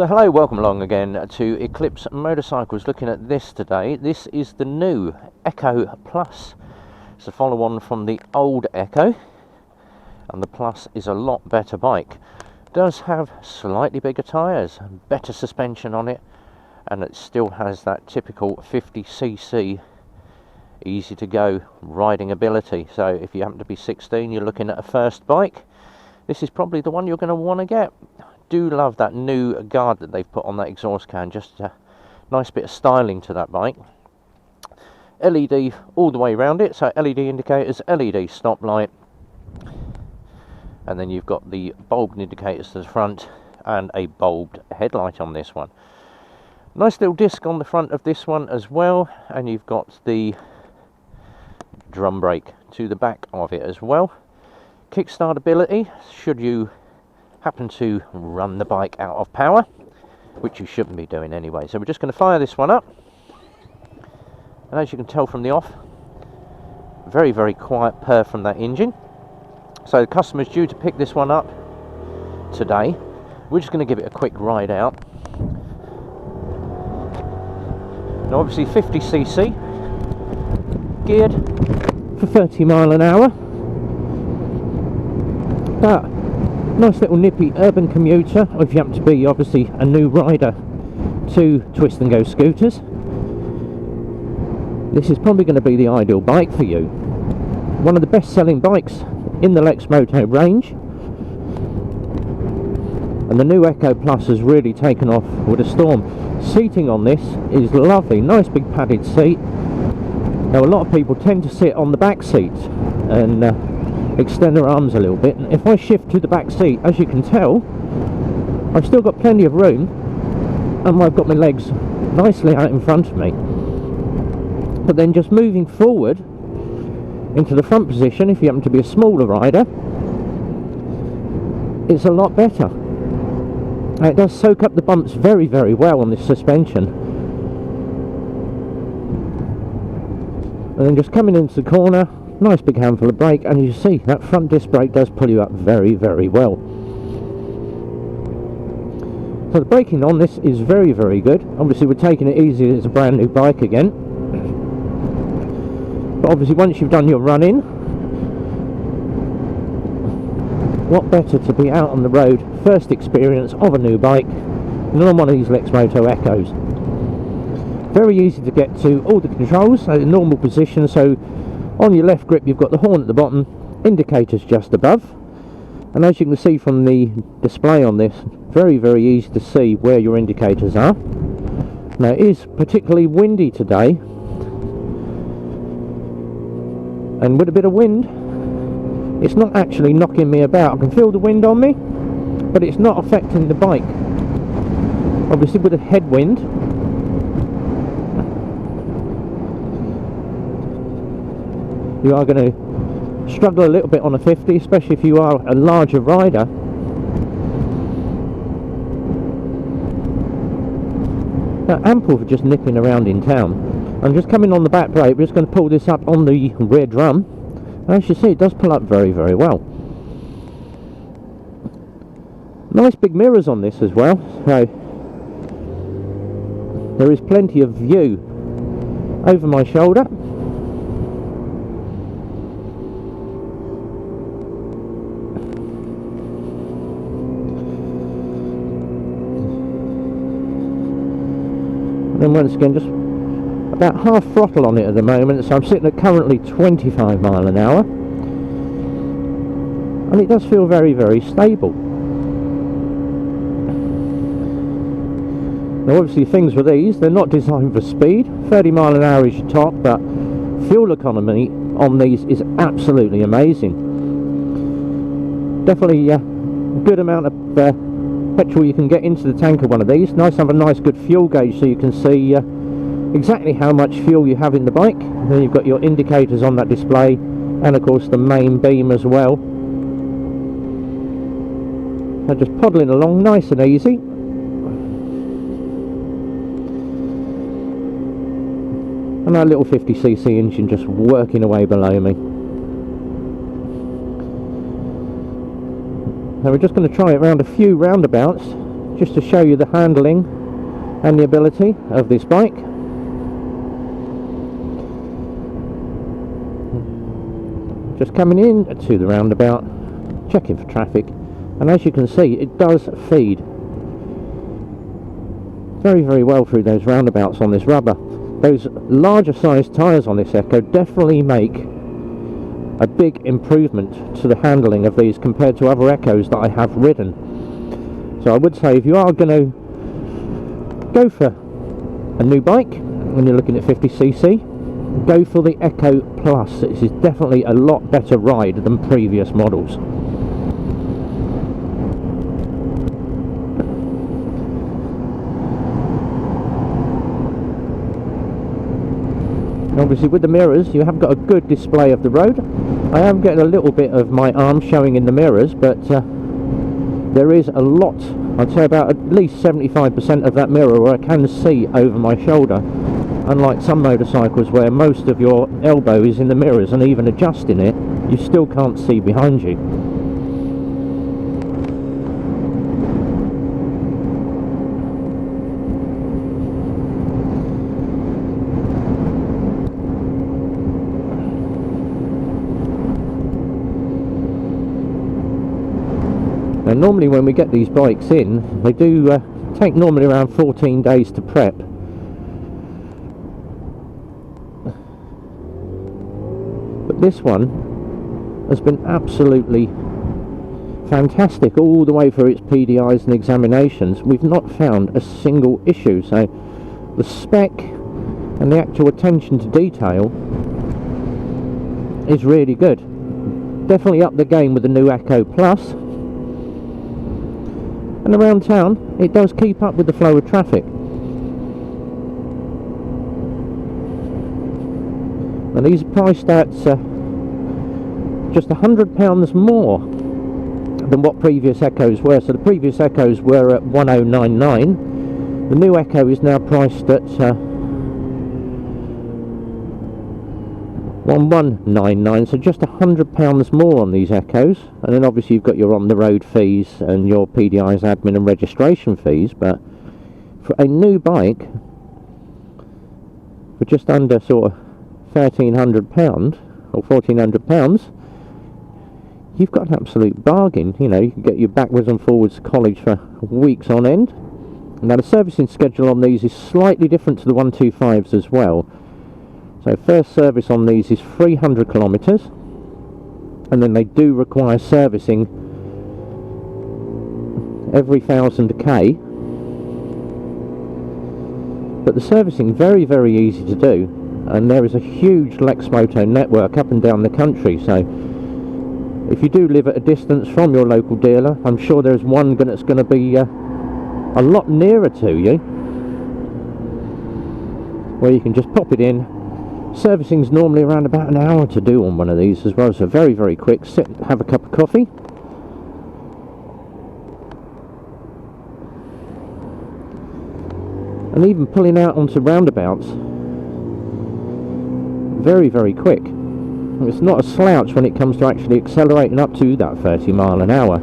So hello, welcome along again to Eclipse Motorcycles. Looking at this today, this is the new Echo Plus. It's a follow-on from the old Echo, and the Plus is a lot better bike. Does have slightly bigger tyres, better suspension on it, and it still has that typical 50cc easy to go riding ability. So if you happen to be 16, you're looking at a first bike, this is probably the one you're going to want to get. Do love that new guard that they've put on that exhaust can, just a nice bit of styling to that bike. LED all the way around it, so LED indicators, LED stop light, and then you've got the bulb indicators to the front and a bulbed headlight on this one. Nice little disc on the front of this one as well, and you've got the drum brake to the back of it as well. Kickstart ability, should you happen to run the bike out of power, which you shouldn't be doing anyway. So we're just going to fire this one up, and as you can tell from the off, very quiet purr from that engine. So the customer's due to pick this one up today. We're just going to give it a quick ride out. Now obviously 50cc, geared for 30 mile an hour. Nice little nippy urban commuter, or if you happen to be obviously a new rider to twist and go scooters, this is probably going to be the ideal bike for you. One of the best selling bikes in the Lexmoto range, and the new Echo Plus has really taken off with a storm. Seating on this is lovely, nice big padded seat. Now a lot of people tend to sit on the back seat and extend their arms a little bit, and if I shift to the back seat, as you can tell, I've still got plenty of room, and I've got my legs nicely out in front of me. But then just moving forward into the front position, if you happen to be a smaller rider, it's a lot better. And it does soak up the bumps very well on this suspension. And then just coming into the corner, nice big handful of brake, and you see that front disc brake does pull you up very well. So the braking on this is very good. Obviously we're taking it easy, it's a brand new bike again. But obviously once you've done your run-in, what better to be out on the road, first experience of a new bike, than on one of these Lexmoto Echoes. Very easy to get to, all the controls are in normal position, so on your left grip you've got the horn at the bottom, indicators just above, and as you can see from the display on this, very easy to see where your indicators are. Now it is particularly windy today, and with a bit of wind, it's not actually knocking me about. I can feel the wind on me, but it's not affecting the bike. Obviously with a headwind, you are going to struggle a little bit on a 50, especially if you are a larger rider. Ample for just nipping around in town. I'm just coming on the back brake, we're just going to pull this up on the rear drum, and as you see it does pull up very well. Nice big mirrors on this as well, so there is plenty of view over my shoulder. And once again, just about half throttle on it at the moment, so I'm sitting at currently 25 mile an hour, and it does feel very stable. Now obviously things with these, they're not designed for speed. 30 mile an hour is your top, but fuel economy on these is absolutely amazing. Definitely a good amount of petrol you can get into the tank of one of these. Nice to have a nice good fuel gauge so you can see exactly how much fuel you have in the bike. Then you've got your indicators on that display, and of course the main beam as well. So just poddling along nice and easy. And that little 50cc engine just working away below me. Now we're just going to try it around a few roundabouts just to show you the handling and the ability of this bike. Just coming in to the roundabout, checking for traffic, and as you can see, it does feed very, very well through those roundabouts on this rubber. Those larger sized tyres on this Echo definitely make a big improvement to the handling of these compared to other Echoes that I have ridden. So I would say, if you are going to go for a new bike when you're looking at 50cc, go for the Echo Plus. This is definitely a lot better ride than previous models. Obviously with the mirrors you have got a good display of the road. I am getting a little bit of my arm showing in the mirrors, but there is a lot, I'd say about at least 75% of that mirror where I can see over my shoulder, unlike some motorcycles where most of your elbow is in the mirrors, and even adjusting it you still can't see behind you. And normally when we get these bikes in, they do take normally around 14 days to prep. But this one has been absolutely fantastic all the way through its PDIs and examinations. We've not found a single issue, so the spec and the actual attention to detail is really good. Definitely up the game with the new Echo Plus. And around town it does keep up with the flow of traffic. And these are priced at just £100 more than what previous Echoes were. So the previous Echoes were at 1099. The new Echo is now priced at 1199, so just £100 more on these Echoes. And then obviously you've got your on the road fees and your PDIs, admin and registration fees. But for a new bike for just under sort of £1,300 or £1,400, you've got an absolute bargain. You know, you can get you backwards and forwards to college for weeks on end. Now the servicing schedule on these is slightly different to the 125s as well. So first service on these is 300 kilometres, and then they do require servicing every 1000 k. But the servicing very, very easy to do, and there is a huge Lexmoto network up and down the country. So if you do live at a distance from your local dealer, I'm sure there's one that's going to be a lot nearer to you, where you can just pop it in. Servicing's normally around about an hour to do on one of these as well, so very, very quick. Sit, have a cup of coffee, and even pulling out onto roundabouts, very, very quick. It's not a slouch when it comes to actually accelerating up to that 30 mile an hour.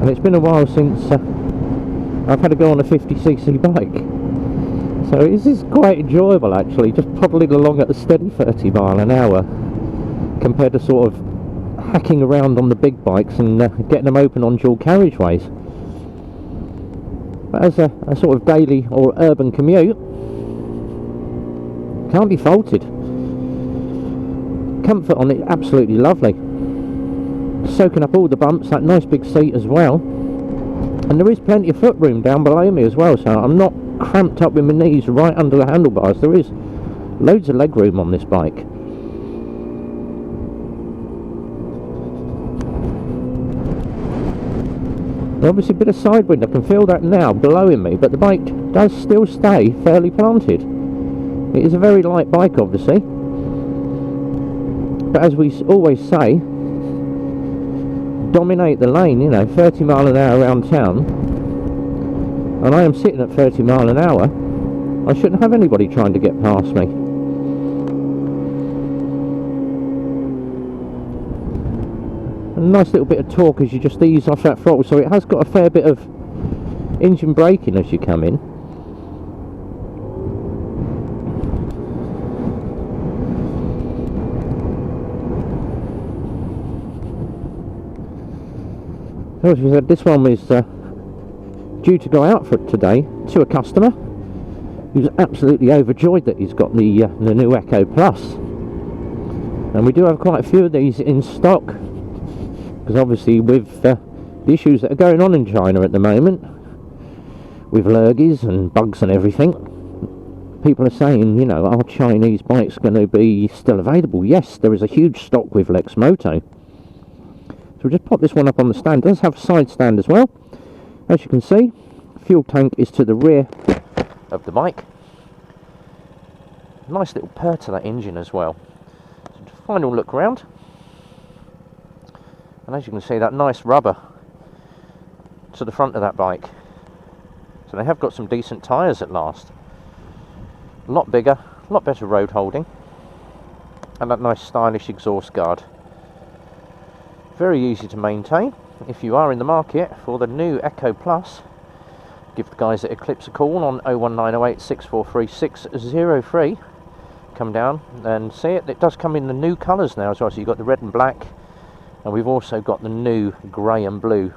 And it's been a while since I've had to go on a 50cc bike, so this is quite enjoyable actually, just poddling along at a steady 30 mile an hour compared to sort of hacking around on the big bikes and getting them open on dual carriageways. But as a sort of daily or urban commute, can't be faulted. Comfort on it absolutely lovely, soaking up all the bumps, that nice big seat as well, and there is plenty of foot room down below me as well, so I'm not cramped up with my knees right under the handlebars. There is loads of leg room on this bike. Obviously a bit of side wind, I can feel that now blowing me, but the bike does still stay fairly planted. It is a very light bike obviously, but as we always say, dominate the lane, you know, 30 mile an hour around town, and I am sitting at 30 mile an hour. I shouldn't have anybody trying to get past me. A nice little bit of torque as you just ease off that throttle, so it has got a fair bit of engine braking as you come in. As we said, this one is due to go out for today to a customer who's absolutely overjoyed that he's got the new Echo Plus, and we do have quite a few of these in stock, because obviously with the issues that are going on in China at the moment with lurgies and bugs and everything, people are saying, you know, are Chinese bikes going to be still available? Yes, there is a huge stock with Lexmoto. So we'll just pop this one up on the stand. It does have a side stand as well. As you can see, fuel tank is to the rear of the bike. Nice little purr to that engine as well. So final look round. And as you can see, that nice rubber to the front of that bike. So they have got some decent tyres at last. A lot bigger, a lot better road holding. And that nice stylish exhaust guard. Very easy to maintain. If you are in the market for the new Echo Plus, give the guys at Eclipse a call on 01908 643 603. Come down and see it. It does come in the new colours now as well, so you've got the red and black, and we've also got the new grey and blue